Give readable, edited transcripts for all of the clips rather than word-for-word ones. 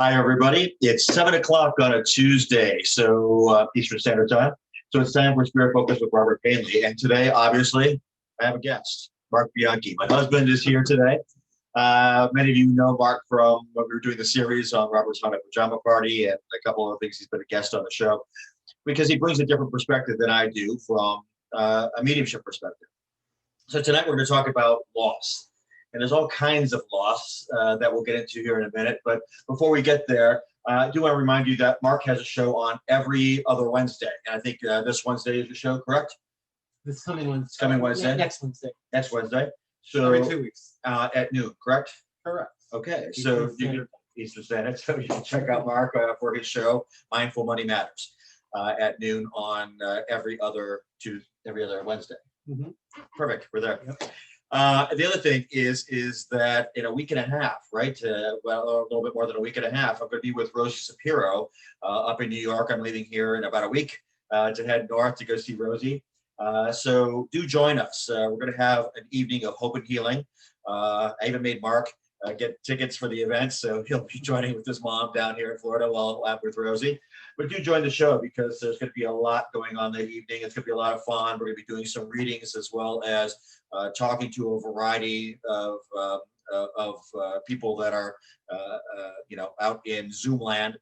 Hi, everybody. It's 7 o'clock on a Tuesday, so Eastern Standard Time. So it's time for Spirit Focus with Robert Painley. And today, obviously, I have a guest, Mark Bianchi. My husband is here today. Many of you know Mark from when we were doing the series on Robert's Haunted Pajama Party and a couple of things. He's been a guest on the show because he brings a different perspective than I do from a mediumship perspective. So tonight we're going to talk about loss. And there's all kinds of loss that we'll get into here in a minute. But before we get there, I do want to remind you that Mark has a show on every other Wednesday. And I think this Wednesday is your show, correct? This coming Wednesday. It's coming Wednesday? Yeah, next Wednesday. Next Wednesday. So every 2 weeks. At noon, correct? Correct. Okay. So you can Eastern Standard. So you can check out Mark for his show, Mindful Money Matters, at noon on every other Wednesday. Mm-hmm. Perfect. We're there. Yep. The other thing is that in a week and a half, right? Well, a little bit more than a week and a half, I'm going to be with Rosie Shapiro up in New York. I'm leaving here in about a week to head north to go see Rosie. So do join us. We're going to have an evening of hope and healing. I even made Mark get tickets for the event, so he'll be joining with his mom down here in Florida while I'm with Rosie. But do join the show because there's going to be a lot going on that evening. It's going to be a lot of fun. We're going to be doing some readings as well as talking to a variety of people that are out in Zoom land.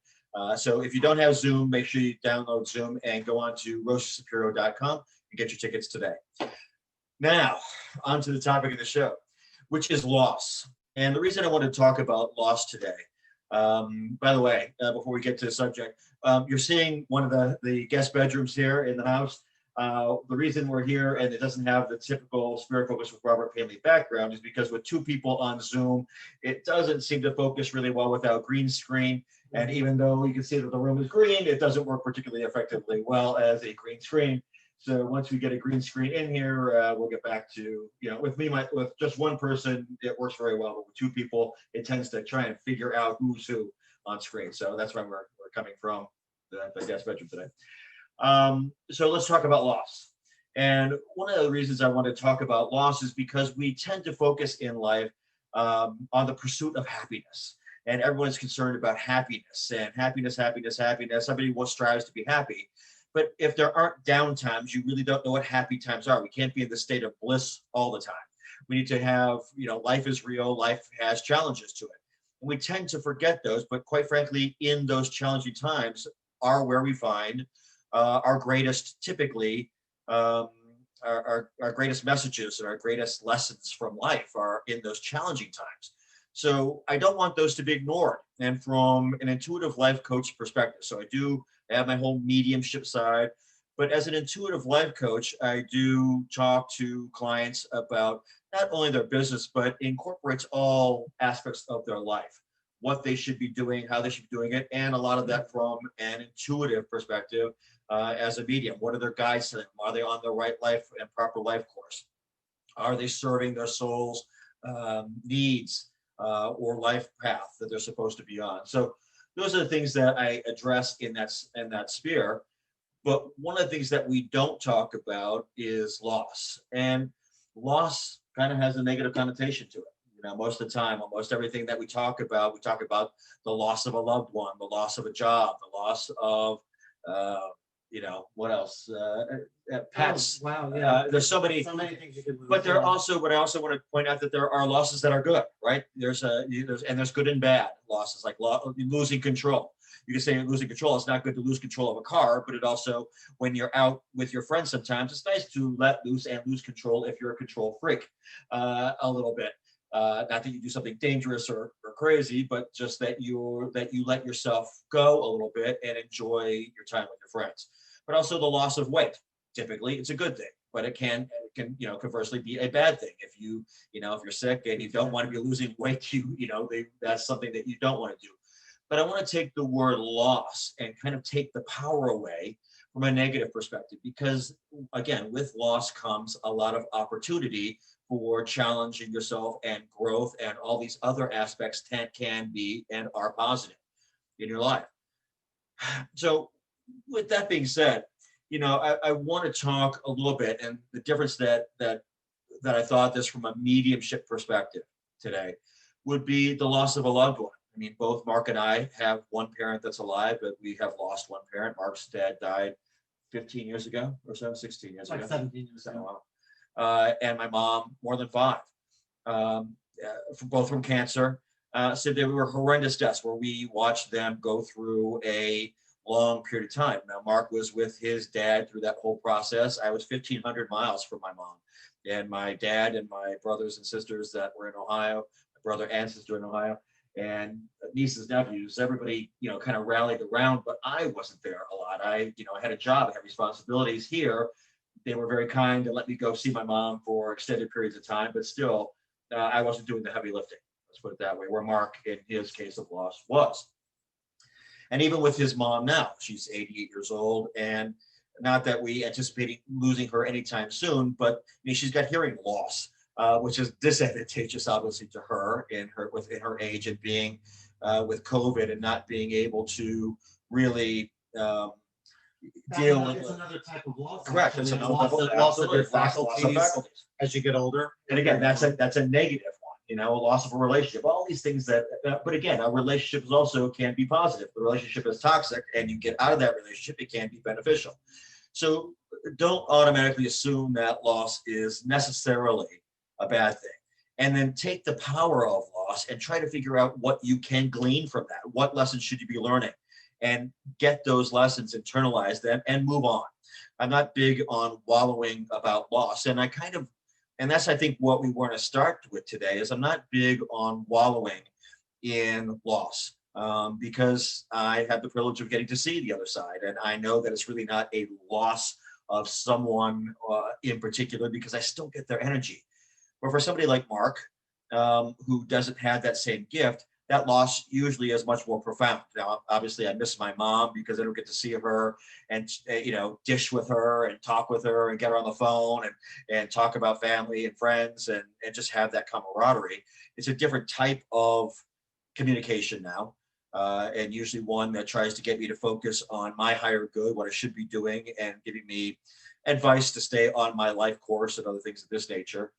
So if you don't have Zoom, make sure you download Zoom and go on to rosashapiro.com and get your tickets today. Now, on to the topic of the show, which is loss. And the reason I want to talk about loss today, by the way, before we get to the subject, you're seeing one of the guest bedrooms here in the house. The reason we're here and it doesn't have the typical Spirit Focus with Robert Painley background is because with two people on Zoom, it doesn't seem to focus really well without green screen. And even though you can see that the room is green, it doesn't work particularly effectively well as a green screen. So once we get a green screen in here, we'll get back to, with just one person, it works very well. But with two people, it tends to try and figure out who's who on screen. So that's why we're coming from the guest bedroom today. So let's talk about loss. And one of the reasons I want to talk about loss is because we tend to focus in life on the pursuit of happiness. And everyone's concerned about happiness and happiness. Somebody strives to be happy. But if there aren't down times, you really don't know what happy times are. We can't be in the state of bliss all the time. We need to have, life is real. Life has challenges to it. And we tend to forget those. But quite frankly, in those challenging times are where we find our greatest, typically, our greatest messages and our greatest lessons from life are in those challenging times. So I don't want those to be ignored. And from an intuitive life coach perspective, so I have my whole mediumship side, but as an intuitive life coach, I do talk to clients about not only their business, but incorporates all aspects of their life, what they should be doing, how they should be doing it, and a lot of that from an intuitive perspective as a medium. What are their guides to them? Are they on the right life and proper life course? Are they serving their soul's needs or life path that they're supposed to be on? So those are the things that I address in that sphere. But one of the things that we don't talk about is loss. And loss kind of has a negative connotation to it. Most of the time, almost everything that we talk about the loss of a loved one, the loss of a job, the loss of, what else? Pets. Oh, wow, yeah. There's so many things you could lose. But I also want to point out that there are losses that are good, right? There's good and bad losses, like losing control. You can say you're losing control. It's not good to lose control of a car, but it also, when you're out with your friends sometimes, it's nice to let loose and lose control if you're a control freak a little bit. Not that you do something dangerous or crazy, but just that you let yourself go a little bit and enjoy your time with your friends. But also the loss of weight. Typically, it's a good thing, but it can conversely be a bad thing. If if you're sick and you don't want to be losing weight, that's something that you don't want to do. But I want to take the word loss and kind of take the power away from a negative perspective, because again, with loss comes a lot of opportunity for challenging yourself and growth, and all these other aspects can be and are positive in your life. So with that being said, I want to talk a little bit, and the difference that I thought this from a mediumship perspective today would be the loss of a loved one. I mean, both Mark and I have one parent that's alive, but we have lost one parent. Mark's dad died 15 years ago or so, 16 years Like ago. 17 years So, ago. and my mom more than five, both from cancer. So they were horrendous deaths where we watched them go through a long period of time. Now, Mark was with his dad through that whole process. I was 1,500 miles from my mom, and my dad and my brothers and sisters that were in Ohio, my brother and sister in Ohio, and nieces, nephews, everybody, kind of rallied around, but I wasn't there a lot. I had a job, I had responsibilities here. They were very kind to let me go see my mom for extended periods of time, but still, I wasn't doing the heavy lifting. Let's put it that way, where Mark, in his case of loss, was. And even with his mom now, she's 88 years old, and not that we anticipating losing her anytime soon, but she's got hearing loss, which is disadvantageous, obviously, to her within her age and being with COVID and not being able to really deal with. It's another type of loss. Correct. It's actually. another Loss of your loss of faculties faculties. as you get older. And again, that's a negative one, a loss of a relationship, all these things but again, a relationship is also can be positive. The relationship is toxic and you get out of that relationship, it can be beneficial. So don't automatically assume that loss is necessarily a bad thing. And then take the power of loss and try to figure out what you can glean from that. What lessons should you be learning? And get those lessons, internalize them, and move on. I'm not big on wallowing about loss. And that's, I think, what we want to start with today is I'm not big on wallowing in loss because I have the privilege of getting to see the other side. And I know that it's really not a loss of someone in particular because I still get their energy. But for somebody like Mark, who doesn't have that same gift, that loss usually is much more profound. Now, obviously, I miss my mom because I don't get to see her and, dish with her and talk with her and get her on the phone and talk about family and friends and just have that camaraderie. It's a different type of communication now, and usually one that tries to get me to focus on my higher good, what I should be doing, and giving me advice to stay on my life course and other things of this nature.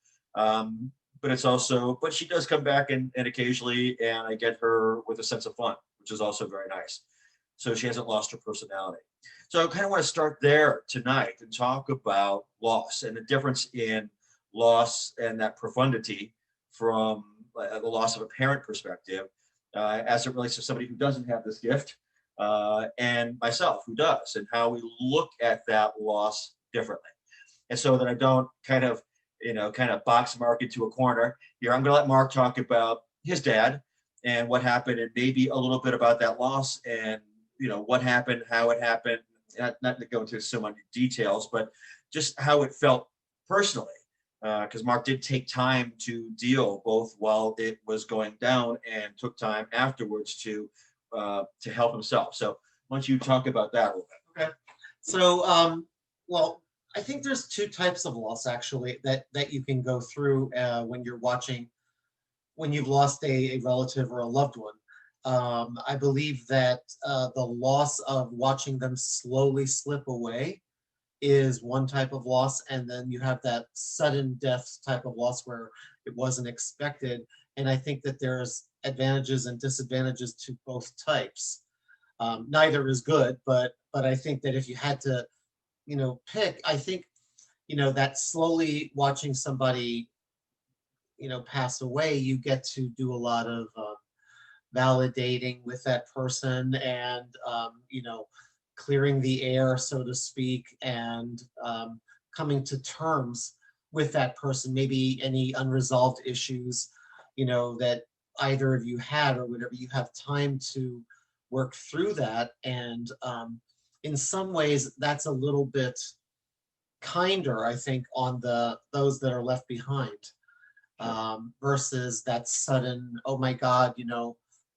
But she does come back and occasionally, and I get her with a sense of fun, which is also very nice. So she hasn't lost her personality. So I kind of want to start there tonight and talk about loss and the difference in loss and that profundity from the loss of a parent perspective as it relates to somebody who doesn't have this gift and myself who does, and how we look at that loss differently. And so that I don't kind of box Mark into a corner. Here, I'm going to let Mark talk about his dad and what happened, and maybe a little bit about that loss and, what happened, how it happened, not to go into so many details, but just how it felt personally. Because Mark did take time to deal both while it was going down and took time afterwards to help himself. So why don't you talk about that a little bit? Okay. So, well, I think there's two types of loss actually that you can go through when you've lost a relative or a loved one. I believe that the loss of watching them slowly slip away is one type of loss, and then you have that sudden death type of loss where it wasn't expected. And I think that there's advantages and disadvantages to both types. Neither is good, but I think that if you had to pick, I think, that slowly watching somebody, pass away, you get to do a lot of validating with that person and, clearing the air, so to speak, and coming to terms with that person, maybe any unresolved issues, that either of you had or whatever, you have time to work through that. And in some ways, that's a little bit kinder, I think, on those that are left behind, versus that sudden, oh my God,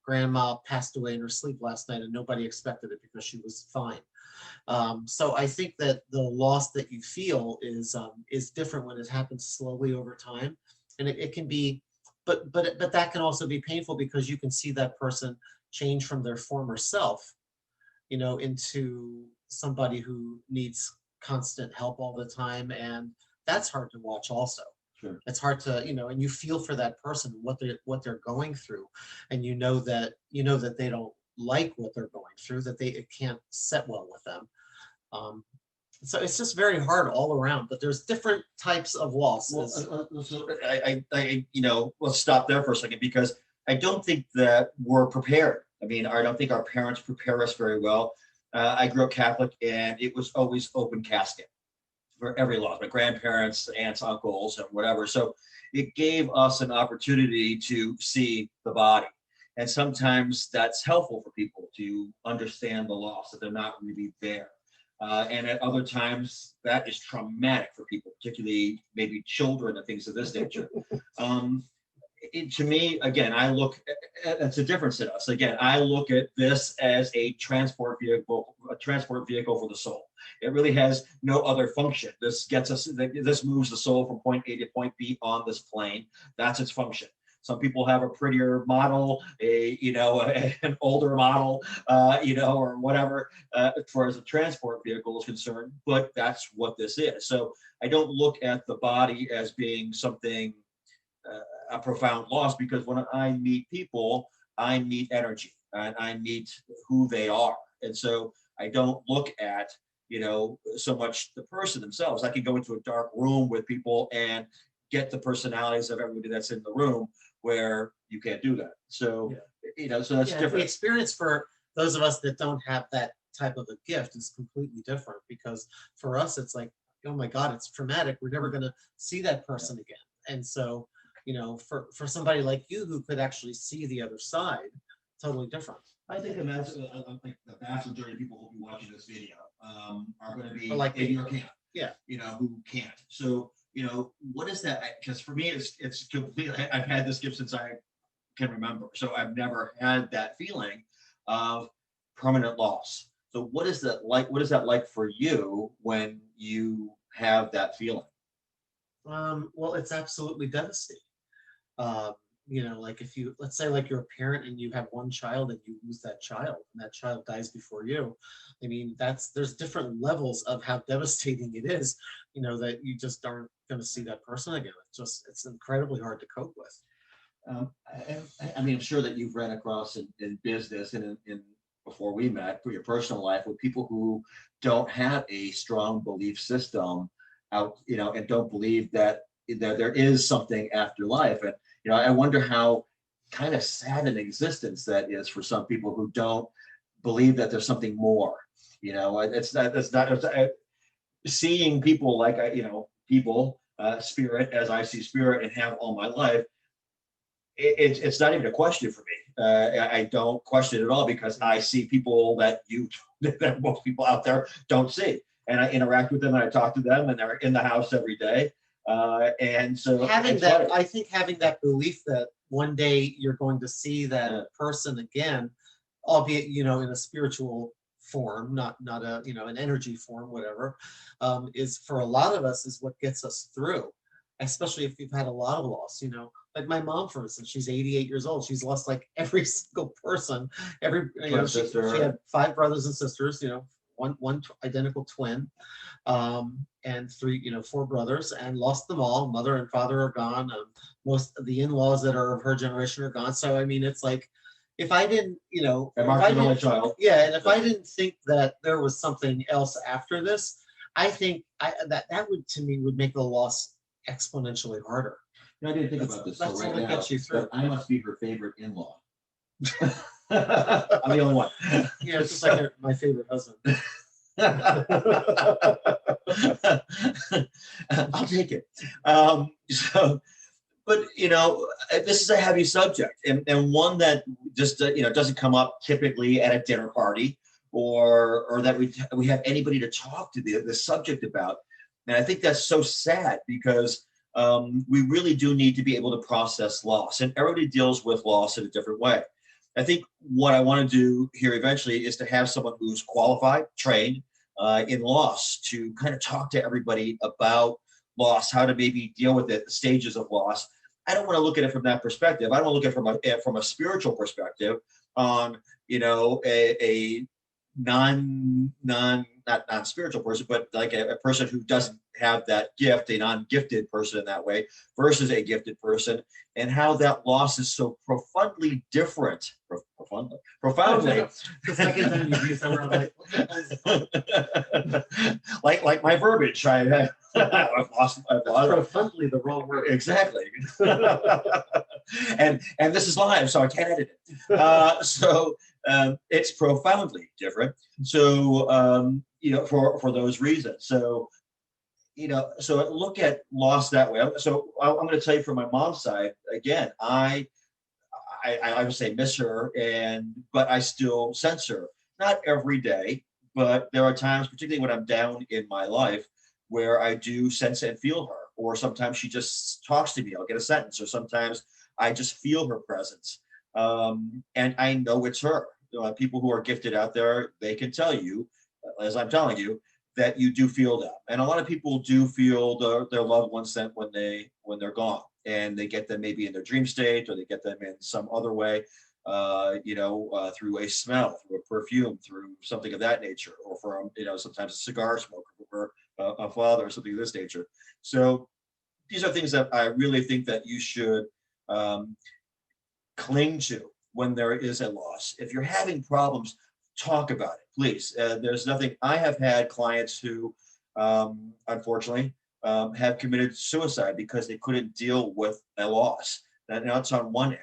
grandma passed away in her sleep last night and nobody expected it because she was fine. So I think that the loss that you feel is different when it happens slowly over time, and it can be, but that can also be painful because you can see that person change from their former self, into somebody who needs constant help all the time, and that's hard to watch also. Sure. It's hard to, and you feel for that person, what they're going through, and you know that they don't like what they're going through, that it can't set well with them. Um, so it's just very hard all around. But there's different types of Well, losses. so let's stop there for a second because I don't think that we're prepared. I mean, I don't think our parents prepare us very well. I grew up Catholic, and it was always open casket for every loss. My grandparents, aunts, uncles, and whatever. So it gave us an opportunity to see the body, and sometimes that's helpful for people to understand the loss that they're not really there. And at other times, that is traumatic for people, particularly maybe children and things of this nature. Um, to me, again, it's a difference in us. Again, I look at this as a transport vehicle for the soul. It really has no other function. This moves the soul from point A to point B on this plane. That's its function. Some people have a prettier model, an older model, or whatever, as far as a transport vehicle is concerned. But that's what this is. So I don't look at the body as being something, a profound loss, because when I meet people, I meet energy and I meet who they are. And so I don't look at, so much the person themselves. I can go into a dark room with people and get the personalities of everybody that's in the room, where you can't do that. So, so that's The different. experience for those of us that don't have that type of a gift is completely different, because for us it's like, oh my God, it's traumatic. We're never going to see that person again. And so, for somebody like you who could actually see the other side, totally different. I think the vast majority of people who will be watching this video are going to be like in your camp. Yeah. Who can't. So, what is that? Because for me, it's completely. I've had this gift since I can remember. So I've never had that feeling of permanent loss. So what is that like? What is that like for you when you have that feeling? Well, it's absolutely devastating. Um, like if you, let's say, like you're a parent and you have one child and you lose that child and that child dies before you. I mean, there's different levels of how devastating it is, that you just aren't going to see that person again. It's incredibly hard to cope with. I mean, I'm sure that you've ran across in business and in before we met for your personal life with people who don't have a strong belief system out, and don't believe that there is something after life. And, I wonder how kind of sad an existence that is for some people who don't believe that there's something more. It's not seeing people like, spirit as I see spirit and have all my life. It's not even a question for me. I don't question it at all, because I see people that that most people out there don't see, and I interact with them and I talk to them, and they're in the house every day. And so I think having that belief that one day you're going to see that person again, albeit in a spiritual form, not an energy form, whatever, is for a lot of us is what gets us through, especially if you've had a lot of loss. Like my mom, for instance, she's 88 years old. She's lost like every single person. She had 5 brothers and sisters. One identical twin, and 4 brothers, and lost them all. Mother and father are gone. Most of the in-laws that are of her generation are gone. So I mean, it's like, if I didn't, and Mark's an only child. Yeah, and if I didn't think that there was something else after this, I think that would make the loss exponentially harder. I didn't think about this. That's right what now, gets you through. I must be her favorite in-law. I'm the only one. Yeah, it's just like my favorite husband. I'll take it. But this is a heavy subject, and one that just doesn't come up typically at a dinner party, or that we have anybody to talk to the subject about. And I think that's so sad, because we really do need to be able to process loss, and everybody deals with loss in a different way. I think what I want to do here eventually is to have someone who's qualified, trained in loss, to kind of talk to everybody about loss, how to maybe deal with it, the stages of loss. I don't want to look at it from that perspective. I don't want to look at it from a spiritual perspective on, a not non-spiritual person, but like a person who doesn't have that gift, a non-gifted person in that way, versus a gifted person, and how that loss is so profoundly different. Profoundly. The second time you used that word, I'm like, what the hell is like my verbiage. I've lost profoundly the wrong word. exactly. and this is live, so I can't edit it. It's profoundly different. So for those reasons. So so look at loss that way. So I'm going to tell you from my mom's side again. I would say miss her, but I still sense her. Not every day, but there are times, particularly when I'm down in my life, where I do sense and feel her. Or sometimes she just talks to me. I'll get a sentence, or sometimes I just feel her presence, and I know it's her. People who are gifted out there, they can tell you, as I'm telling you, that you do feel that. And a lot of people do feel their loved ones sent when they're gone, and they get them maybe in their dream state, or they get them in some other way, through a smell, through a perfume, through something of that nature, or from sometimes a cigar smoke, or a father, or something of this nature. So these are things that I really think that you should cling to when there is a loss. If you're having problems, talk about it, please. There's nothing. I have had clients who, unfortunately, have committed suicide because they couldn't deal with a loss. And that's on one end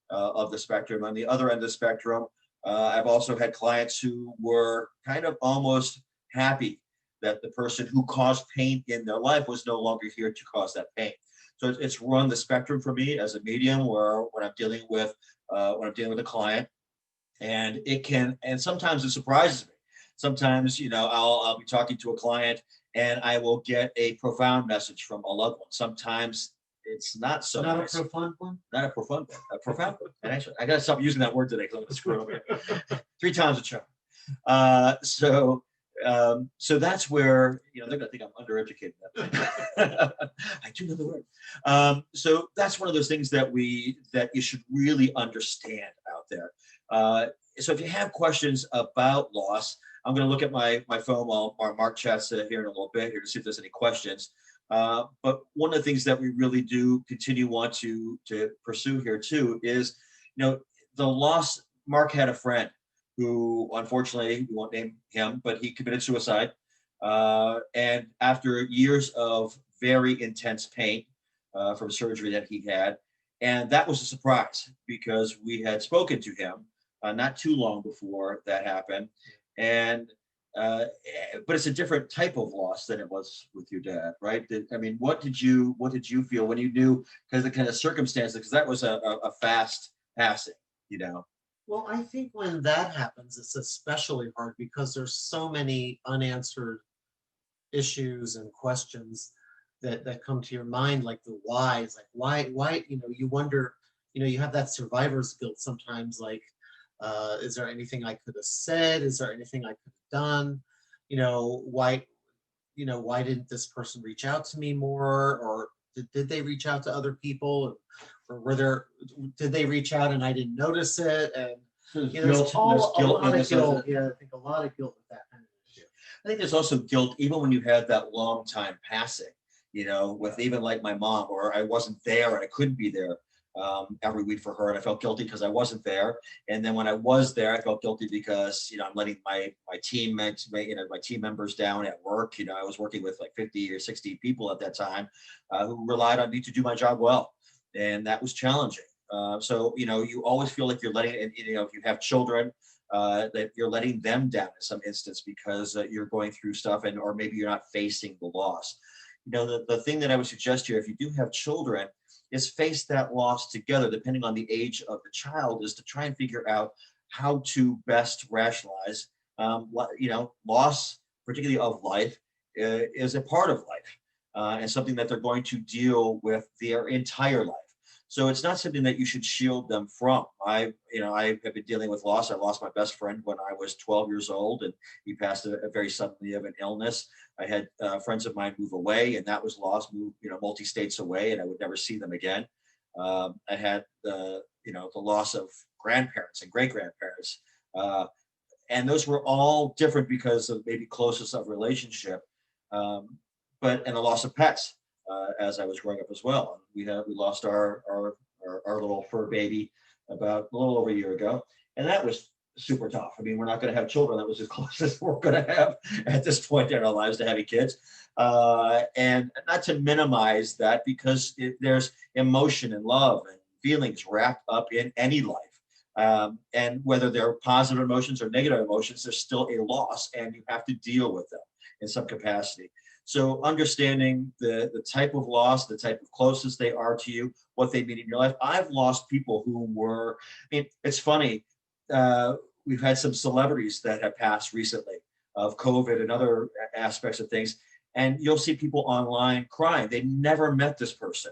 of the spectrum. On the other end of the spectrum, I've also had clients who were kind of almost happy that the person who caused pain in their life was no longer here to cause that pain. So it's run the spectrum for me as a medium, where when I'm dealing with a client, and sometimes it surprises me. Sometimes I'll be talking to a client, and I will get a profound message from a loved one. Sometimes it's not so Not nice. a profound one? Not a profound one. A profound one. And actually, I gotta stop using that word today because I'm gonna screw it up. 3 times a charm. So that's where they're gonna think I'm undereducated. I do know the word. So that's one of those things that you should really understand out there. So if you have questions about loss, I'm going to look at my phone while our Mark chats here in a little bit here to see if there's any questions. But one of the things that we really do want to pursue here too is, the loss. Mark had a friend who, unfortunately, we won't name him, but he committed suicide. And after years of very intense pain from surgery that he had, and that was a surprise because we had spoken to him not too long before that happened. And but it's a different type of loss than it was with your dad, right? What did you feel when you knew, because the kind of circumstances, because that was a fast passing, Well, I think when that happens, it's especially hard because there's so many unanswered issues and questions that come to your mind, like the whys, like why, you wonder, you have that survivor's guilt sometimes, like, is there anything I could have said? Is there anything I could have done? Why, why didn't this person reach out to me more? Or did they reach out to other people? Or did they reach out and I didn't notice it? And there's a lot of guilt. Yeah, I think a lot of guilt with that kind of issue. I think there's also guilt even when you have that long time passing, with even like my mom, or I wasn't there and I couldn't be there every week for her, and I felt guilty because I wasn't there. And then when I was there, I felt guilty because I'm letting my team my team members down at work. I was working with like 50 or 60 people at that time who relied on me to do my job well, and that was challenging. So you always feel like you're letting, if you have children, that you're letting them down in some instance because you're going through stuff, or maybe you're not facing the loss. The thing that I would suggest here, if you do have children, is face that loss together, depending on the age of the child, is to try and figure out how to best rationalize, loss, particularly of life, is a part of life, and something that they're going to deal with their entire life. So it's not something that you should shield them from. I have been dealing with loss. I lost my best friend when I was 12 years old, and he passed very suddenly of an illness. I had friends of mine move away, and that was loss, moved, multi-states away, and I would never see them again. I had the loss of grandparents and great grandparents. and those were all different because of maybe closeness of relationship, um, but and the loss of pets as I was growing up as well. We lost our little fur baby about a little over a year ago, and that was super tough. I mean, we're not going to have children. That was as close as we're going to have at this point in our lives to having kids. And not to minimize that, because there's emotion and love and feelings wrapped up in any life. And whether they're positive emotions or negative emotions, there's still a loss, and you have to deal with them in some capacity. So understanding the type of loss, the type of closeness they are to you, what they mean in your life. I've lost people who were, I mean, it's funny. We've had some celebrities that have passed recently of COVID and other aspects of things. And you'll see people online crying. They never met this person,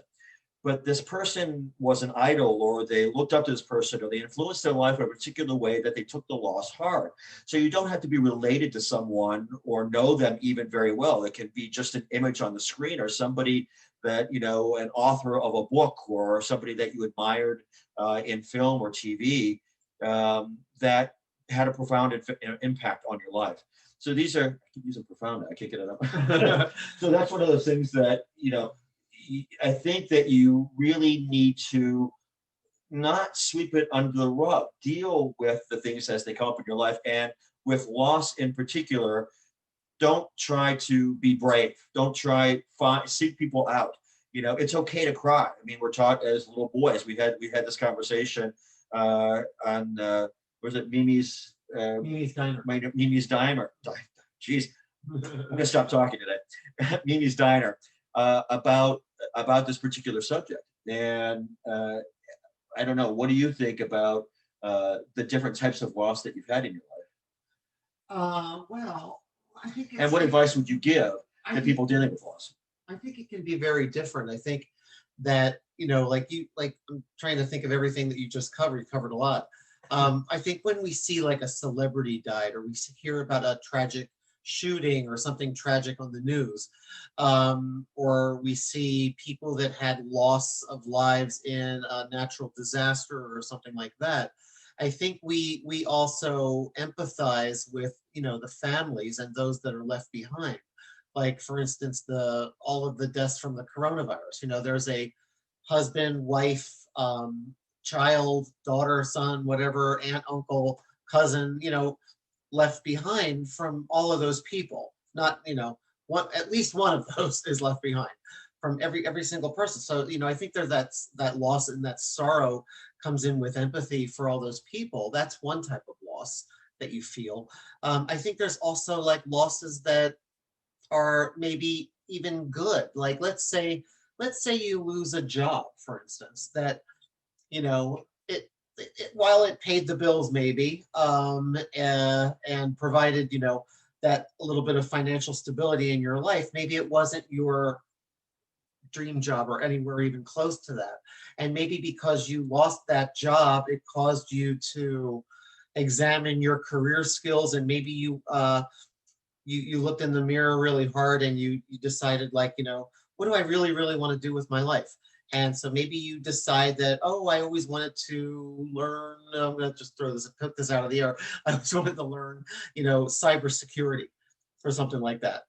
but this person was an idol, or they looked up to this person, or they influenced their life in a particular way that they took the loss hard. So you don't have to be related to someone or know them even very well. It can be just an image on the screen, or somebody that, you know, an author of a book, or somebody that you admired in film or TV, that had a profound impact on your life. So these are, I keep using profound, I can't get it up. So that's one of those things that, you know, I think that you really need to not sweep it under the rug. Deal with the things as they come up in your life, and with loss in particular, don't try to be brave. Don't try seek people out. You know, it's okay to cry. I mean, we're taught as little boys. We had this conversation on was it Mimi's Diner. Mimi's Diner. Jeez, I'm gonna stop talking today. Mimi's Diner, about this particular subject. And I don't know, what do you think about the different types of loss that you've had in your Well, I think life? And what advice would you give I to think, people dealing with loss? I think it can be very different. I think that, you know, like I'm trying to think of everything that you just covered. You covered a lot. I think when we see like a celebrity died, or we hear about a tragic shooting or something tragic on the news, or we see people that had loss of lives in a natural disaster or something like that, I think we also empathize with, you know, the families and those that are left behind. Like, for instance, the all of the deaths from the coronavirus. You know, there's a husband, wife, child, daughter, son, whatever, aunt, uncle, cousin, you know, left behind from all of those people. Not, you know, one, at least one of those is left behind from every single person. So, you know, I think there's that loss, and that sorrow comes in with empathy for all those people. That's one type of loss that you feel. I think there's also like losses that are maybe even good. Like, let's say you lose a job, for instance, that, you know, while it paid the bills maybe, and provided, you know, that a little bit of financial stability in your life, maybe it wasn't your dream job or anywhere even close to that. And maybe because you lost that job, it caused you to examine your career skills, and maybe you looked in the mirror really hard, and you decided, like, you know, what do I really want to do with my life? And so maybe you decide that, oh, I always wanted to learn, I'm going to just put this out of the air. I always wanted to learn, you know, cybersecurity or something like that.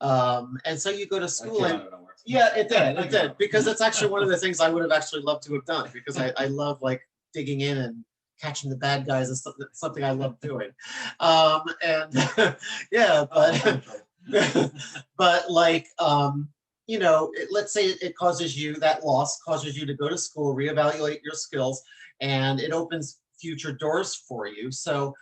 And so you go to school, and yeah, it did, because that's actually one of the things I would have actually loved to have done, because I love like digging in and catching the bad guys is something I love doing. And yeah, but like, you know, let's say it causes you, that loss causes you to go to school, reevaluate your skills, and it opens future doors for you. So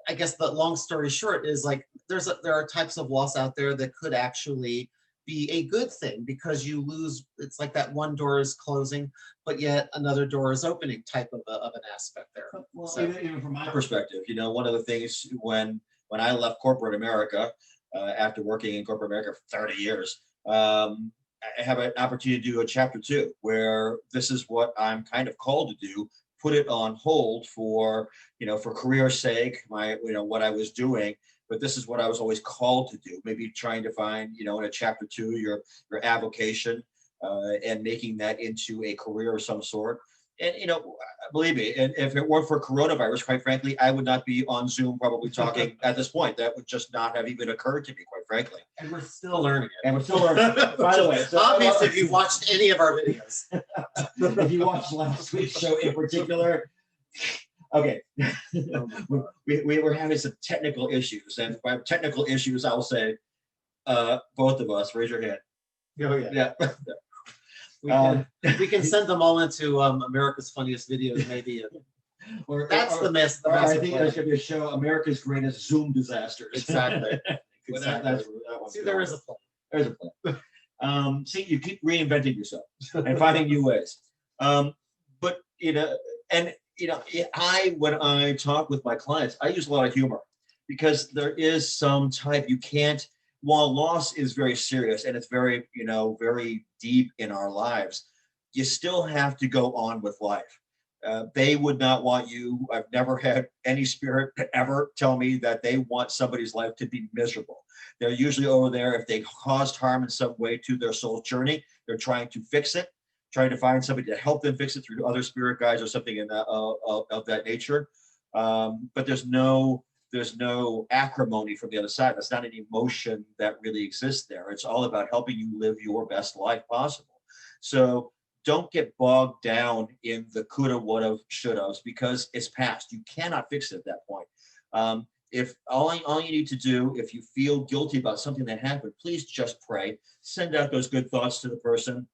I guess the long story short is, like, there are types of loss out there that could actually be a good thing, because you lose, it's like that one door is closing, but yet another door is opening type of an aspect there. Well, So, even from my perspective, you know, one of the things when I left corporate America, after working in corporate America for 30 years, I have an opportunity to do a chapter 2, where this is what I'm kind of called to do, put it on hold for, you know, for career sake, you know, what I was doing, but this is what I was always called to do. Maybe trying to find, you know, in a chapter 2, your avocation, and making that into a career of some sort. and believe me, and if it weren't for coronavirus, quite frankly, I would not be on Zoom probably talking at this point. That would just not have even occurred to me, quite frankly. And we're still learning it. And we're still learning. By the way, so, obviously, if you watched any of our videos, if you watched last week's show in particular, okay, we were having some technical issues, and by technical issues, I will say, both of us, raise your hand. oh yeah, Yeah. we can send them all into America's Funniest Videos, maybe. That's the mess. I think there's going to be a show, America's Greatest Zoom Disasters. Exactly. That See, there is a plan. There's a plan. See, you keep reinventing yourself and finding new ways. But when I talk with my clients, I use a lot of humor because there is some type you can't. While loss is very serious and it's very, very deep in our lives, you still have to go on with life. They would not want you. I've never had any spirit ever tell me that they want somebody's life to be miserable. They're usually over there if they caused harm in some way to their soul's journey. They're trying to fix it, trying to find somebody to help them fix it through other spirit guides or something in that, of that nature. But there's no acrimony from the other side. That's not an emotion that really exists there. It's all about helping you live your best life possible. So don't get bogged down in the coulda, woulda, shouldas because it's past. You cannot fix it at that point. If all you need to do, if you feel guilty about something that happened, please just pray. Send out those good thoughts to the person.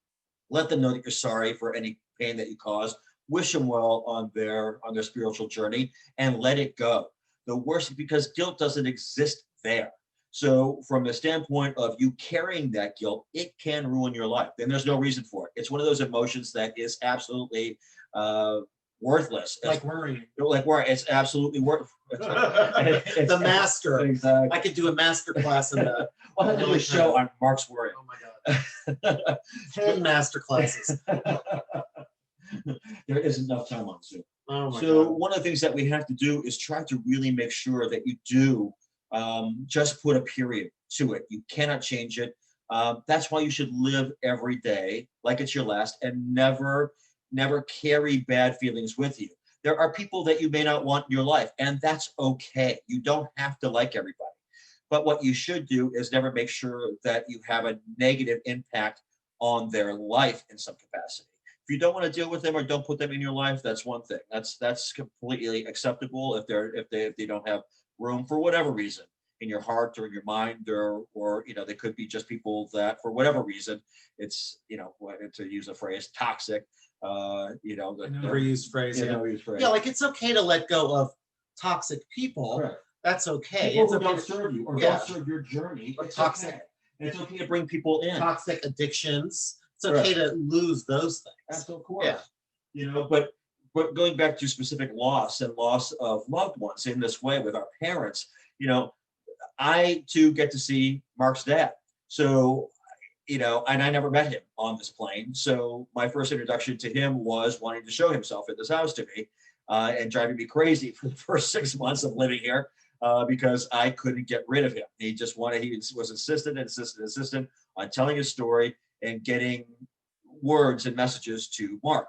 Let them know that you're sorry for any pain that you caused. Wish them well on their spiritual journey and let it go. The worst, because guilt doesn't exist there. So from the standpoint of you carrying that guilt, it can ruin your life. Then there's no reason for it. It's one of those emotions that is absolutely worthless. Like worrying. Like worry. It's absolutely worth. The master. Exactly. I could do a master class in that. I'll do a show on Mark's worry. Oh my God. 10 master classes. There isn't enough time on Zoom. Oh my So God. one of the things that we have to do is try to really make sure that you do just put a period to it. You cannot change it. That's why you should live every day like it's your last and never carry bad feelings with you. There are people that you may not want in your life, and that's okay. You don't have to like everybody. But what you should do is never make sure that you have a negative impact on their life in some capacity. If you don't want to deal with them or don't put them in your life, that's one thing. That's completely acceptable if they don't have room for whatever reason in your heart or in your mind, or they could be just people that for whatever reason it's to use a phrase toxic. Never used phrase. Yeah, yeah, like it's okay to let go of toxic people. Right. That's okay. People It's who okay don't serve you or don't serve your journey. Or It's toxic. okay. And it's okay to bring people in. Toxic addictions. It's okay to lose those things. Absolutely, of course. Yeah. But going back to specific loss and loss of loved ones in this way with our parents, I too get to see Mark's dad. So, and I never met him on this plane. So my first introduction to him was wanting to show himself in this house to me, and driving me crazy for the first 6 months of living here, because I couldn't get rid of him. He was insistent on telling his story and getting words and messages to Mark.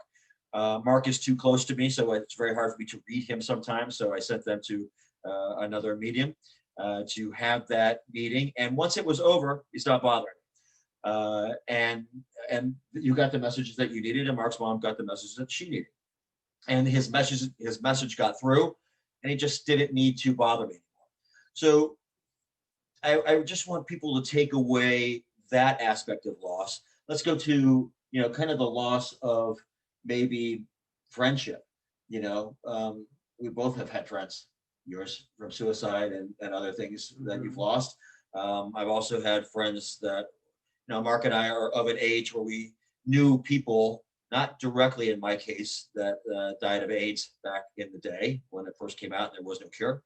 Mark is too close to me, so it's very hard for me to read him sometimes. So I sent them to another medium to have that meeting. And once it was over, he stopped bothering me. And you got the messages that you needed, and Mark's mom got the messages that she needed. And his message got through, and he just didn't need to bother me anymore. So I just want people to take away that aspect of loss. Let's go to kind of the loss of maybe friendship. We both have had friends, yours from suicide and other things that you've lost. I've also had friends that Mark and I are of an age where we knew people, not directly in my case, that died of AIDS back in the day when it first came out and there was no cure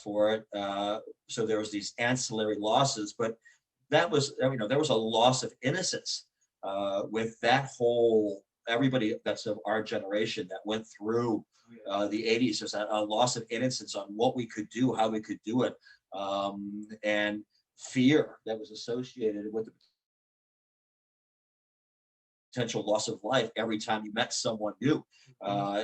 for it. So there was these ancillary losses, but there was a loss of innocence with that whole, everybody that's of our generation that went through the 80s. There's a loss of innocence on what we could do, how we could do it, and fear that was associated with the potential loss of life every time you met someone new.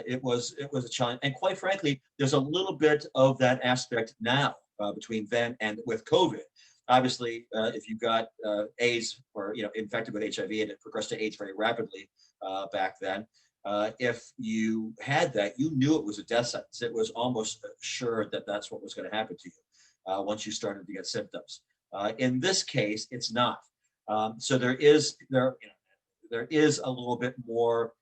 It was a challenge, and quite frankly, there's a little bit of that aspect now between then and with COVID. Obviously, if you got AIDS or infected with HIV and it progressed to AIDS very rapidly back then, if you had that, you knew it was a death sentence. It was almost assured that that's what was going to happen to you once you started to get symptoms. In this case, it's not. So there is a little bit more.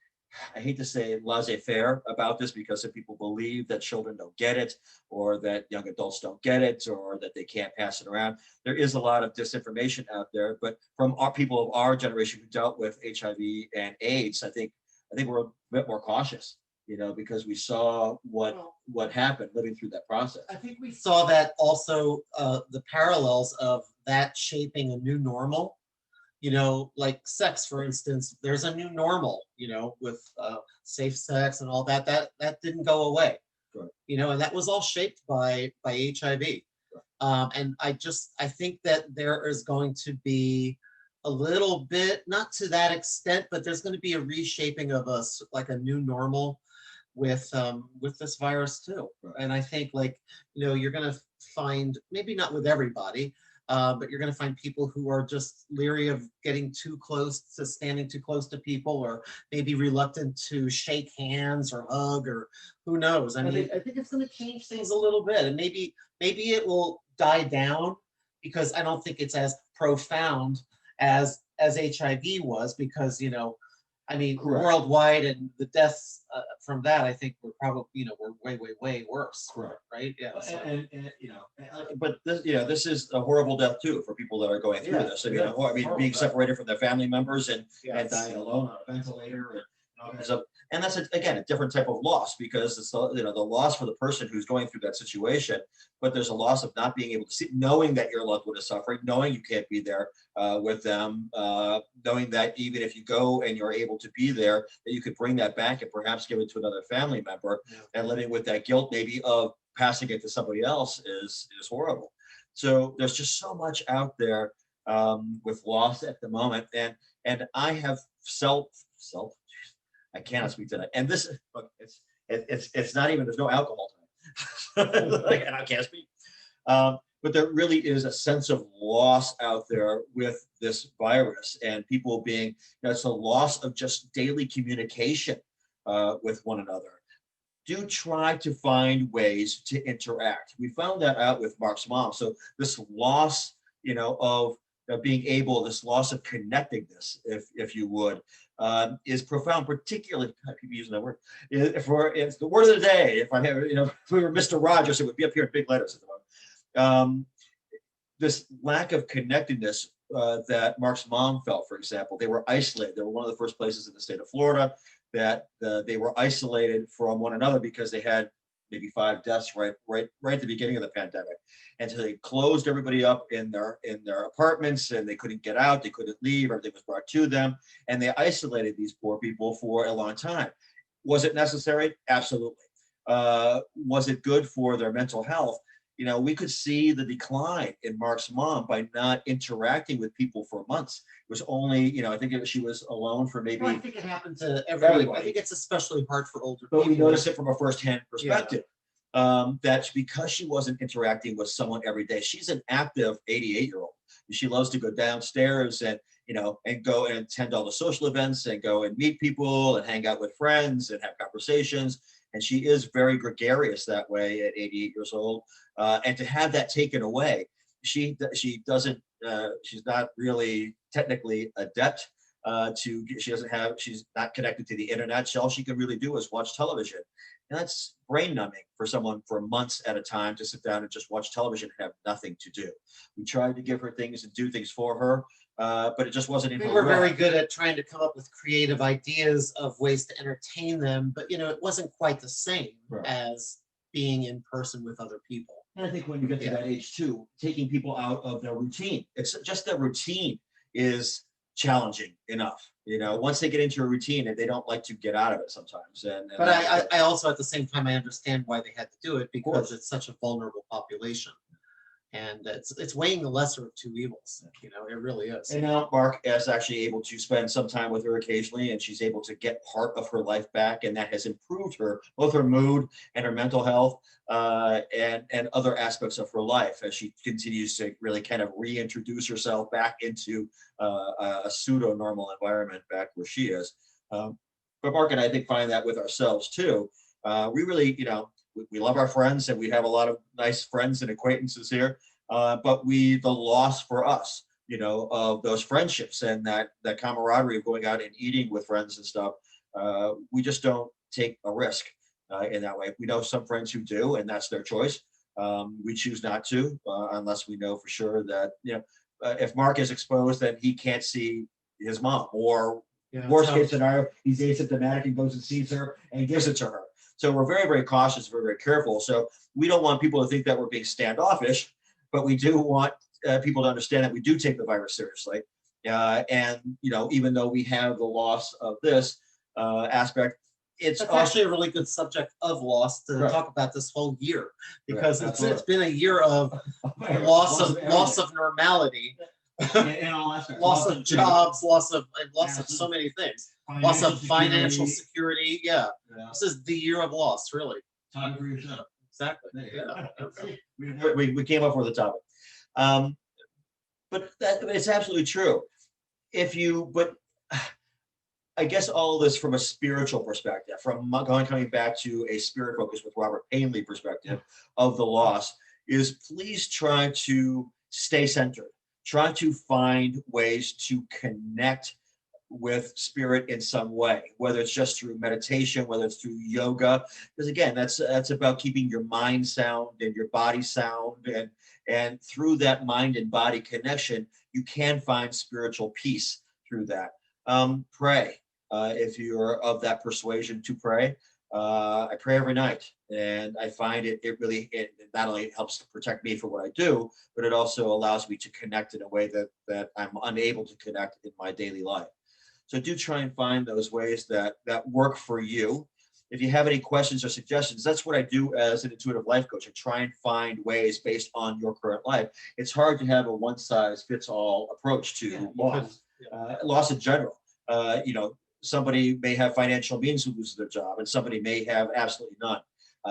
I hate to say laissez-faire about this because some people believe that children don't get it or that young adults don't get it or that they can't pass it around. There is a lot of disinformation out there, but from our people of our generation who dealt with HIV and AIDS, I think we're a bit more cautious, because we saw what happened living through that process. I think we saw that also, the parallels of that shaping a new normal. Like sex, for instance, there's a new normal, with safe sex and all that. That didn't go away. Right. And that was all shaped by HIV. Right. And I think that there is going to be a little bit, not to that extent, but there's going to be a reshaping of us, like a new normal with this virus too. Right. And I think you're going to find, maybe not with everybody, but you're going to find people who are just leery of standing too close to people, or maybe reluctant to shake hands or hug, or who knows. I think it's going to change things a little bit, and maybe it will die down, because I don't think it's as profound as HIV was, because Correct. worldwide, and the deaths from that, I think were probably were way worse. Correct. Right? Yeah. So. But this is a horrible death too for people that are going through this. Being separated from their family members and dying alone on a ventilator and all kinds of. And that's again a different type of loss, because it's the loss for the person who's going through that situation. But there's a loss of not being able to see, knowing that your loved one is suffering, knowing you can't be there with them, knowing that even if you go and you're able to be there, that you could bring that back and perhaps give it to another family member, and living with that guilt maybe of passing it to somebody else is horrible. So there's just so much out there with loss at the moment, and I have self. I cannot speak to that. And this, look, it's not even, there's no alcohol tonight. And I can't speak. But there really is a sense of loss out there with this virus, and people being, it's a loss of just daily communication with one another. Do try to find ways to interact. We found that out with Mark's mom. So this loss, of being able, this loss of connectedness, if you would, is profound, particularly, I keep using that word, it's the word of the day. If I have, if we were Mr. Rogers, it would be up here in big letters at the moment. This lack of connectedness that Mark's mom felt, for example, they were isolated. They were one of the first places in the state of Florida that they were isolated from one another because they had maybe 5 deaths right at the beginning of the pandemic. And so they closed everybody up in their apartments, and they couldn't get out, they couldn't leave, everything was brought to them, and they isolated these poor people for a long time. Was it necessary? Absolutely. Was it good for their mental health? We could see the decline in Mark's mom by not interacting with people for months. It was only, I think she was alone for maybe. Well, I think it happened to everybody. I think it's especially hard for older people. But we noticed it from a firsthand perspective. That's because she wasn't interacting with someone every day. She's an active 88-year-old. She loves to go downstairs and go and attend all the social events and go and meet people and hang out with friends and have conversations. And she is very gregarious that way at 88 years old. And to have that taken away, she doesn't. She's not really technically adept she's not connected to the internet. So all she can really do is watch television. And that's brain numbing for someone for months at a time to sit down and just watch television and have nothing to do. We tried to give her things and do things for her, but it just wasn't in her realm. We were very good at trying to come up with creative ideas of ways to entertain them, but it wasn't quite the same as being in person with other people. And I think when you get to that age too, taking people out of their routine, it's just their routine is challenging enough. Once they get into a routine, and they don't like to get out of it sometimes. But I also, at the same time, I understand why they had to do it, because it's such a vulnerable population. and it's weighing the lesser of two evils. You know, it really is. And now Mark is actually able to spend some time with her occasionally, and she's able to get part of her life back, and that has improved her, both her mood and her mental health, and other aspects of her life as she continues to really kind of reintroduce herself back into a pseudo normal environment back where she is. But Mark and I think find that with ourselves too. We really, we love our friends, and we have a lot of nice friends and acquaintances here. But the loss for us, of those friendships and that camaraderie of going out and eating with friends and stuff, we just don't take a risk in that way. We know some friends who do, and that's their choice. We choose not to, unless we know for sure that, if Mark is exposed, then he can't see his mom, or worst case scenario, he's asymptomatic and goes and sees her and gives it to her. So we're very, very cautious, very, very careful. So we don't want people to think that we're being standoffish, but we do want people to understand that we do take the virus seriously. And, even though we have the loss of this aspect, it's actually a really good subject of loss to talk about this whole year, because it's been a year of loss of normality. Loss of jobs, loss of so many things, loss of financial security. Yeah, this is the year of loss, really. Time for yourself. Exactly. Yeah. We came up with a topic, but it's absolutely true. But I guess all of this from a spiritual perspective, from coming back to a spirit focus with Robert Painley perspective of the loss, is please try to stay centered. Try to find ways to connect with spirit in some way, whether it's just through meditation, whether it's through yoga, because again, that's about keeping your mind sound and your body sound, and through that mind and body connection, you can find spiritual peace through that. Pray if you're of that persuasion to pray. I pray every night, and I find it really not only helps to protect me for what I do, but it also allows me to connect in a way that I'm unable to connect in my daily life. So do try and find those ways that work for you. If you have any questions or suggestions, that's what I do as an intuitive life coach. I try and find ways based on your current life. It's hard to have a one size fits all approach to loss, loss in general. Somebody may have financial means who loses their job, and somebody may have absolutely none.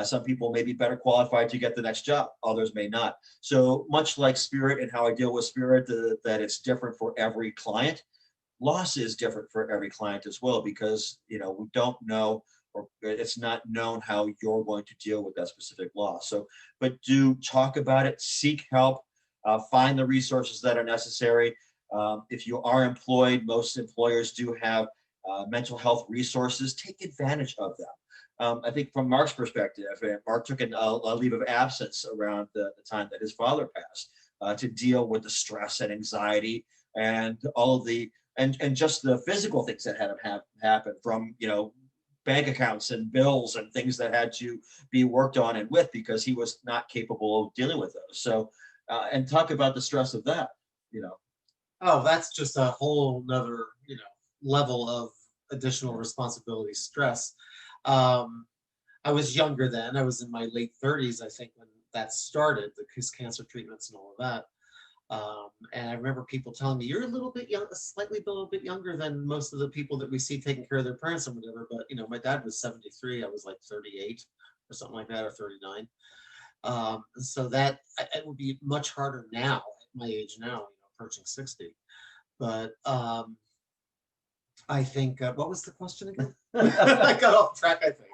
Some people may be better qualified to get the next job. Others may not. So much like spirit and how I deal with spirit, that it's different for every client. Loss is different for every client as well, because, we don't know, or it's not known how you're going to deal with that specific loss. So, but do talk about it, seek help, find the resources that are necessary. If you are employed, most employers do have mental health resources. Take advantage of them. I think from Mark's perspective, Mark took a leave of absence around the time that his father passed to deal with the stress and anxiety and all of the and just the physical things that had happen from bank accounts and bills and things that had to be worked on and with, because he was not capable of dealing with those. So and talk about the stress of that. Oh, that's just a whole nother level of additional responsibility, stress. I was younger then. I was in my late 30s, I think, when that started, his cancer treatments and all of that. And I remember people telling me, you're a little bit young, a little bit younger than most of the people that we see taking care of their parents and whatever. But, my dad was 73. I was like 38 or something like that, or 39. So that it would be much harder now at my age now, approaching 60. But I think, what was the question again? I got off track, I think.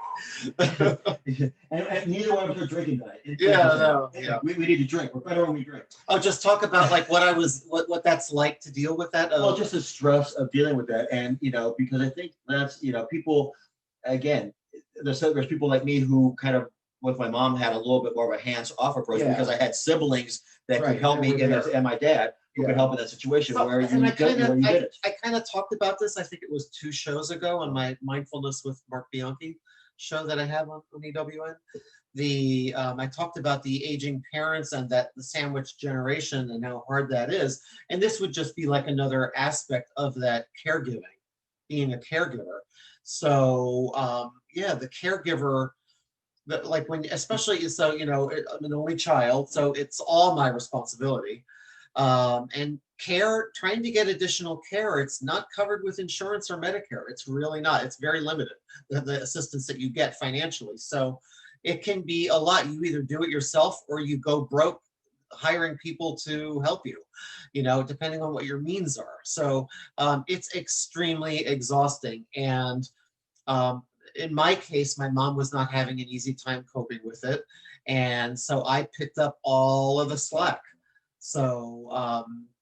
and neither one of us are drinking tonight. Yeah. We need to drink. We're better when we drink. Oh, just talk about like what that's like to deal with that. Well, just the stress of dealing with that, and because I think that's people, again, there's people like me who kind of, with my mom, had a little bit more of a hands-off approach because I had siblings that could help me, and my dad who could help in that situation where you did it. I kind of talked about this. I think it was 2 shows ago on my Mindfulness with Mark Bianchi show that I have on EWN. I talked about the aging parents and that the sandwich generation and how hard that is. And this would just be like another aspect of that caregiving, being a caregiver. So the caregiver, But like when, especially, so, I'm an only child, so it's all my responsibility. And care, trying to get additional care, it's not covered with insurance or Medicare. It's really not. It's very limited, the assistance that you get financially. So it can be a lot. You either do it yourself or you go broke hiring people to help you, depending on what your means are. So it's extremely exhausting. And um, in my case, my mom was not having an easy time coping with it. And so I picked up all of the slack. So,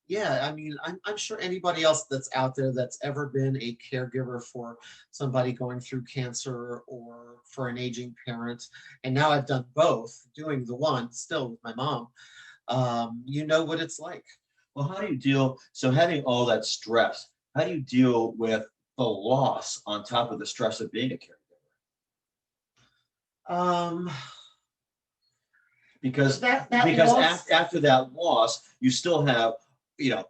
yeah, I mean, I'm sure anybody else that's out there that's ever been a caregiver for somebody going through cancer or for an aging parent, and now I've done both, doing the one still with my mom, you know what it's like. Well, how do you deal? So having all that stress, how do you deal with the loss on top of the stress of being a caregiver? Um, Because that because loss. after that loss, you still have, you know,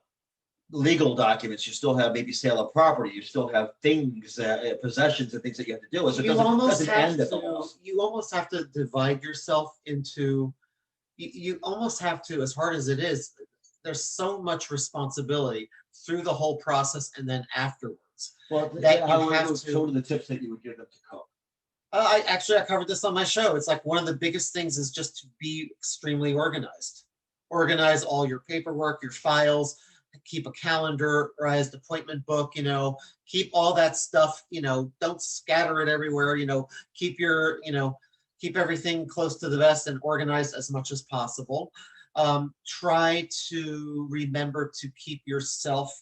legal documents, you still have maybe sale of property, you still have things, possessions and things that you have to deal with. So it You doesn't almost doesn't have end at the to, loss. you almost have to divide yourself into, you almost have to, as hard as it is, there's so much responsibility through the whole process and then afterwards Well, that you how have so what to. are the tips that you would give them to cope? I covered this on my show. It's like one of the biggest things is just to be extremely organized. Organize all your paperwork, your files, keep a calendarized appointment book, keep all that stuff, don't scatter it everywhere, keep your, keep everything close to the vest and organized as much as possible. Try to remember to keep yourself,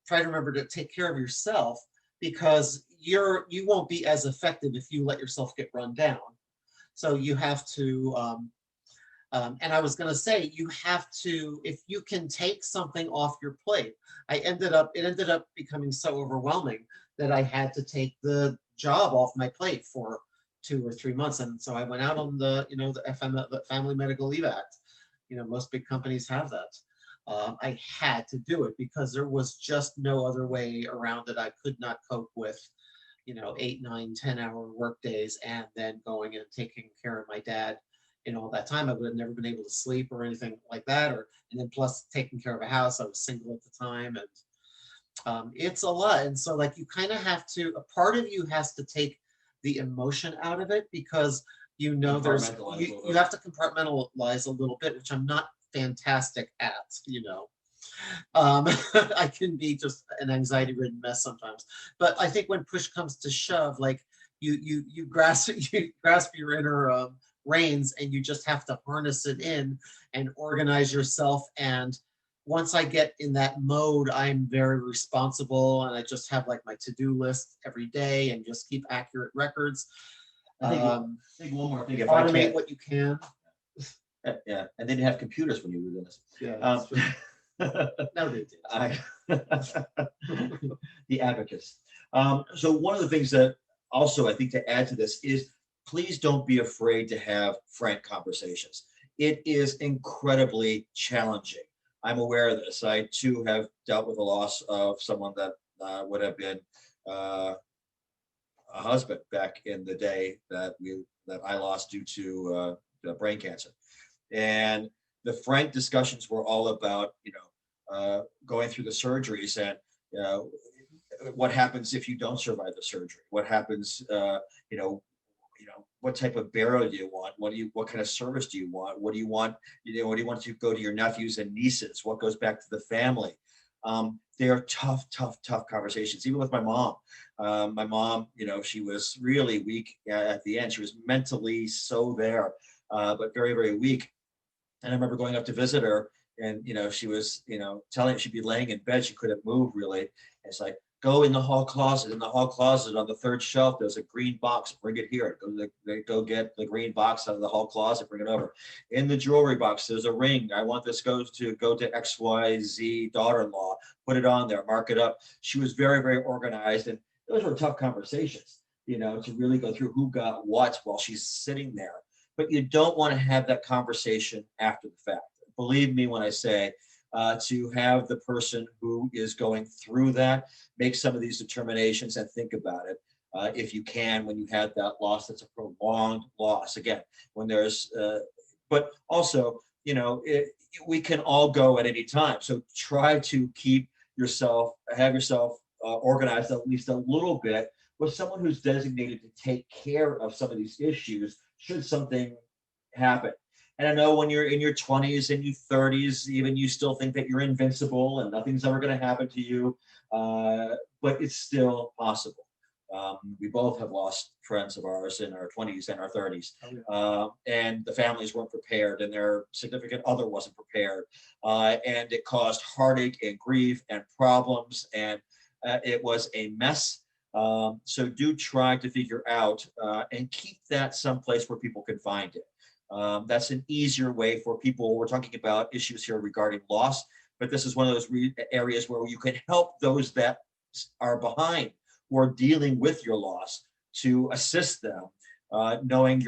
try to remember to take care of yourself, because you won't be as effective if you let yourself get run down. So you have to, and I was going to say, you have to, if you can take something off your plate. It ended up becoming so overwhelming that I had to take the job off my plate for 2 or 3 months. And so I went out on the Family Medical Leave Act. Most big companies have that. I had to do it because there was just no other way around it. I could not cope with 8, 9, 10-hour work days and then going and taking care of my dad all that time. I would have never been able to sleep or anything like that. And then plus taking care of a house. I was single at the time, and it's a lot. And so like you kind of have to, a part of you has to take the emotion out of it, because you have to compartmentalize a little bit, which I'm not fantastic at. I can be just an anxiety-ridden mess sometimes. But I think when push comes to shove, like you grasp you grasp your inner reins, and you just have to harness it in and organize yourself. And once I get in that mode, I'm very responsible, and I just have like my to-do list every day and just keep accurate records. I think one more thing, if I Automate can. what you can. Yeah, and they didn't have computers when you were doing this. Yeah, Um, no, they did. the abacus. So one of the things that also I think to add to this is, please don't be afraid to have frank conversations. It is incredibly challenging. I'm aware of this. I too have dealt with the loss of someone that would have been uh, a husband back in the day that I lost due to brain cancer. And the frank discussions were all about, going through the surgeries and, what happens if you don't survive the surgery? What happens, what type of burial do you want? What kind of service do you want? What do you want? What do you want to go to your nephews and nieces? What goes back to the family? They are tough, tough, tough conversations. Even with my mom. My mom, she was really weak at the end. She was mentally so there, but very, very weak. And I remember going up to visit her, and she was, telling she'd be laying in bed, she couldn't move really. And it's like, go in the hall closet. In the hall closet on the third shelf, there's a green box. Bring it here. Go get the green box out of the hall closet. Bring it over. In the jewelry box, there's a ring. I want this go to XYZ daughter-in-law. Put it on there. Mark it up. She was very, very organized, and those were tough conversations. To really go through who got what while she's sitting there. But you don't want to have that conversation after the fact. Believe me when I say, to have the person who is going through that make some of these determinations and think about it. if you can, when you had that loss, that's a prolonged loss. Again, when there's, but also, we can all go at any time. So try to have yourself organized at least a little bit with someone who's designated to take care of some of these issues should something happen. And I know when you're in your 20s and your 30s, even you still think that you're invincible and nothing's ever going to happen to you, but it's still possible. We both have lost friends of ours in our 20s and our 30s, and the families weren't prepared, and their significant other wasn't prepared, and it caused heartache and grief and problems, and it was a mess. So do try to figure out and keep that someplace where people can find it. That's an easier way for people. We're talking about issues here regarding loss, but this is one of those areas where you can help those that are behind, who are dealing with your loss, to assist them, knowing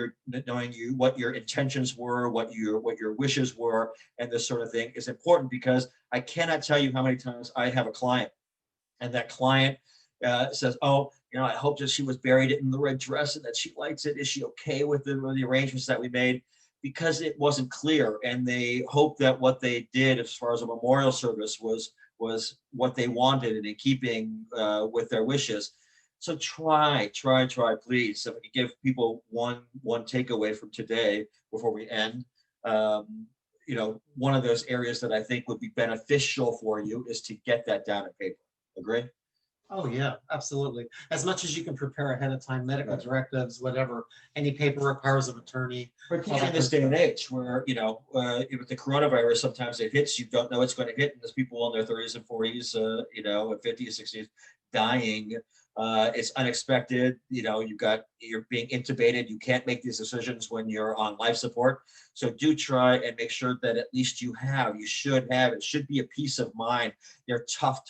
what your intentions were, what your wishes were, and this sort of thing is important, because I cannot tell you how many times I have a client, and that client says, "Oh, I hope that she was buried in the red dress and that she likes it. Is she okay with the arrangements that we made?" Because it wasn't clear, and they hope that what they did as far as a memorial service was what they wanted and in keeping with their wishes. So try, please. If we give people one takeaway from today before we end, one of those areas that I think would be beneficial for you is to get that down on paper. Agree? Oh, yeah, absolutely. As much as you can prepare ahead of time, medical Right. directives, whatever, any paperwork, powers of attorney. Particularly in this day and age where, with the coronavirus, sometimes it hits, you don't know it's going to hit. And there's people in their 30s and 40s, and 50s, 60s dying. It's unexpected. You're being intubated. You can't make these decisions when you're on life support. So do try and make sure that at least you should have, it should be a peace of mind. They're tough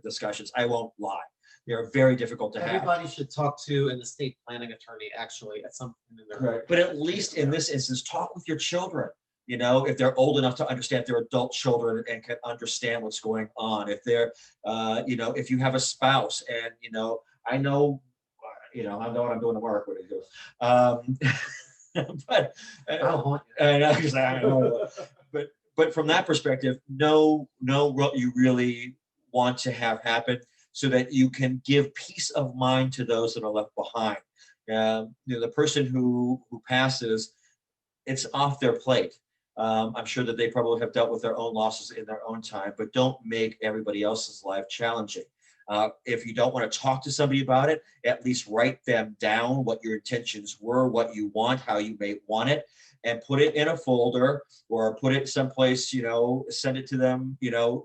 discussions. I won't lie. They're very difficult to have. Everybody should talk to an estate planning attorney, actually, at some point in their Right. But at least in this instance, talk with your children. If they're old enough to understand, they're adult children and can understand what's going on. If they're, if you have a spouse, and I know what I'm doing to Mark when he goes. But I know, 'cause I know. But from that perspective, know what you really want to have happen, so that you can give peace of mind to those that are left behind. The person who passes, it's off their plate. I'm sure that they probably have dealt with their own losses in their own time, but don't make everybody else's life challenging. If you don't want to talk to somebody about it, at least write them down what your intentions were, what you want, how you may want it, and put it in a folder or put it someplace, send it to them,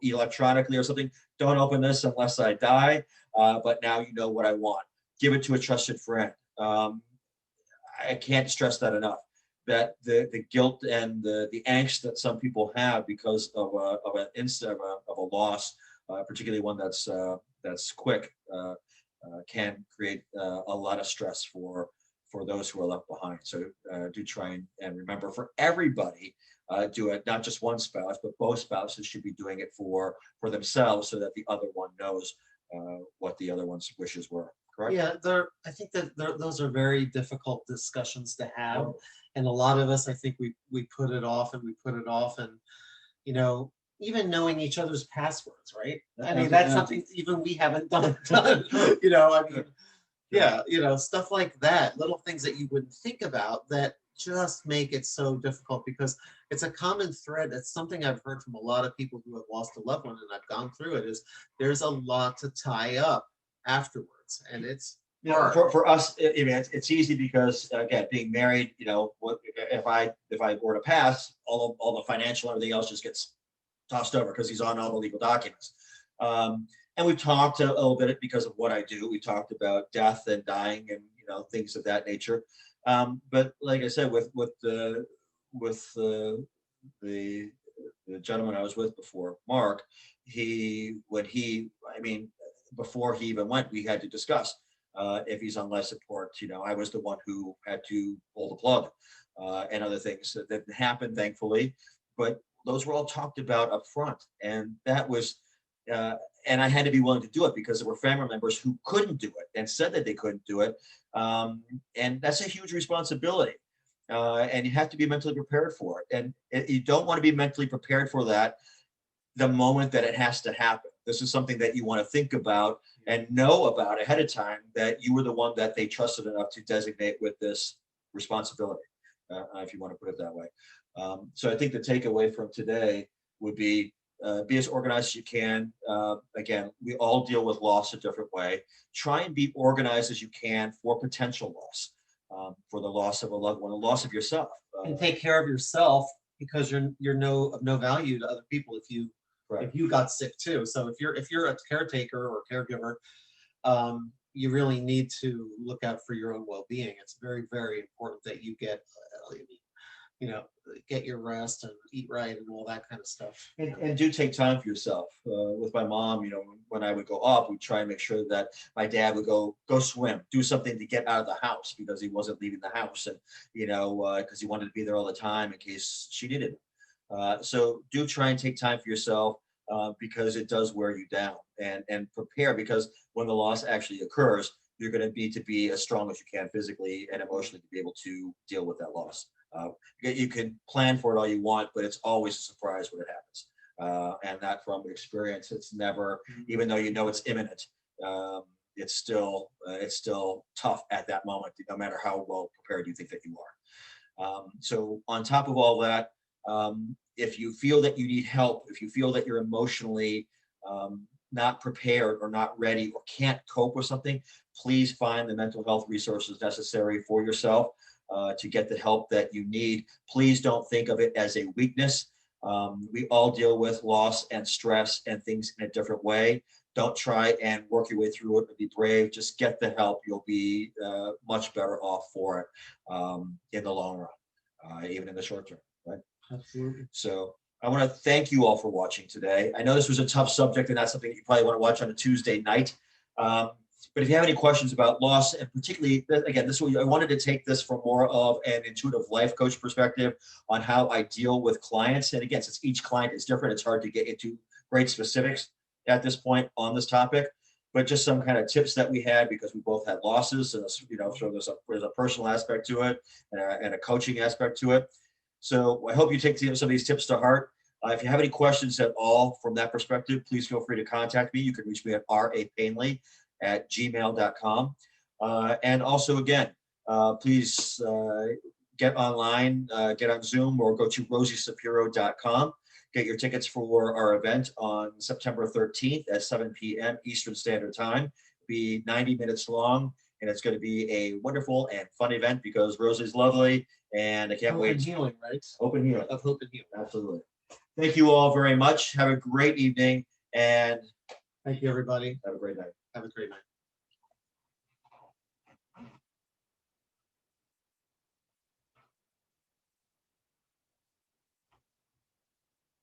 electronically or something. Don't open this unless I die, but now you know what I want. Give it to a trusted friend. I can't stress that enough. That the guilt and the angst that some people have because of a loss, particularly one that's quick, can create a lot of stress for those who are left behind. So do try and remember, for everybody, do it. Not just one spouse, but both spouses should be doing it for themselves, so that the other one knows what the other one's wishes were. Correct? Yeah, I think that those are very difficult discussions to have, and a lot of us, I think we put it off and we put it off, and even knowing each other's passwords, right? I mean, that's something even we haven't done. I mean, yeah, stuff like that, little things that you wouldn't think about that just make it so difficult, because it's a common thread. It's something I've heard from a lot of people who have lost a loved one, and I've gone through it, is there's a lot to tie up afterwards, and it's hard. For us, it's easy because, again, being married, if I were to pass, all the financial and everything else just gets tossed over because he's on all the legal documents. And we've talked a little bit, because of what I do. We talked about death and dying and things of that nature. But like I said, with the gentleman I was with before, Mark, before he even went, we had to discuss if he's on life support. I was the one who had to pull the plug, and other things that happened, thankfully. But those were all talked about up front, and that was uh, and I had to be willing to do it because there were family members who couldn't do it and said that they couldn't do it. And that's a huge responsibility. And you have to be mentally prepared for it. And you don't want to be mentally prepared for that the moment that it has to happen. This is something that you want to think about and know about ahead of time, that you were the one that they trusted enough to designate with this responsibility, if you want to put it that way. So I think the takeaway from today would be as organized as you can. Again, we all deal with loss a different way. Try and be organized as you can for potential loss, for the loss of a loved one, the loss of yourself. And take care of yourself, because you're of no value to other people if you got sick too. So if you're a caretaker or caregiver, you really need to look out for your own well-being. It's very, very important that you get your rest and eat right and all that kind of stuff. And do take time for yourself. With my mom, when I would go up, we'd try and make sure that my dad would go swim, do something to get out of the house, because he wasn't leaving the house, and because he wanted to be there all the time in case she needed him. So do try and take time for yourself, because it does wear you down, and prepare, because when the loss actually occurs, you're going to need to be as strong as you can physically and emotionally to be able to deal with that loss. You can plan for it all you want, but it's always a surprise when it happens. And that, from experience, it's never, even though it's imminent, it's still tough at that moment, no matter how well prepared you think that you are. So on top of all that, if you feel that you need help, if you feel that you're emotionally not prepared or not ready or can't cope with something, please find the mental health resources necessary for yourself to get the help that you need. Please don't think of it as a weakness. We all deal with loss and stress and things in a different way. Don't try and work your way through it or be brave. Just get the help. You'll be much better off for it in the long run, even in the short term, right? Absolutely. So I want to thank you all for watching today. I know this was a tough subject, and not something you probably want to watch on a Tuesday night. But if you have any questions about loss, and particularly, again, I wanted to take this from more of an intuitive life coach perspective on how I deal with clients. And again, since each client is different, it's hard to get into great specifics at this point on this topic. But just some kind of tips that we had, because we both had losses, and so there's a personal aspect to it and a coaching aspect to it. So I hope you take some of these tips to heart. If you have any questions at all from that perspective, please feel free to contact me. You can reach me at rapainley@gmail.com. And also, again, please get online, get on Zoom, or go to rosieshapiro.com. Get your tickets for our event on September 13th at 7 p.m. Eastern Standard Time. It'll be 90 minutes long, and it's going to be a wonderful and fun event, because Rosie's lovely, and I can't wait. Hope and healing, right? Open healing. Of hope and healing. Absolutely. Thank you all very much. Have a great evening, and thank you, everybody. Have a great night. Have a great night.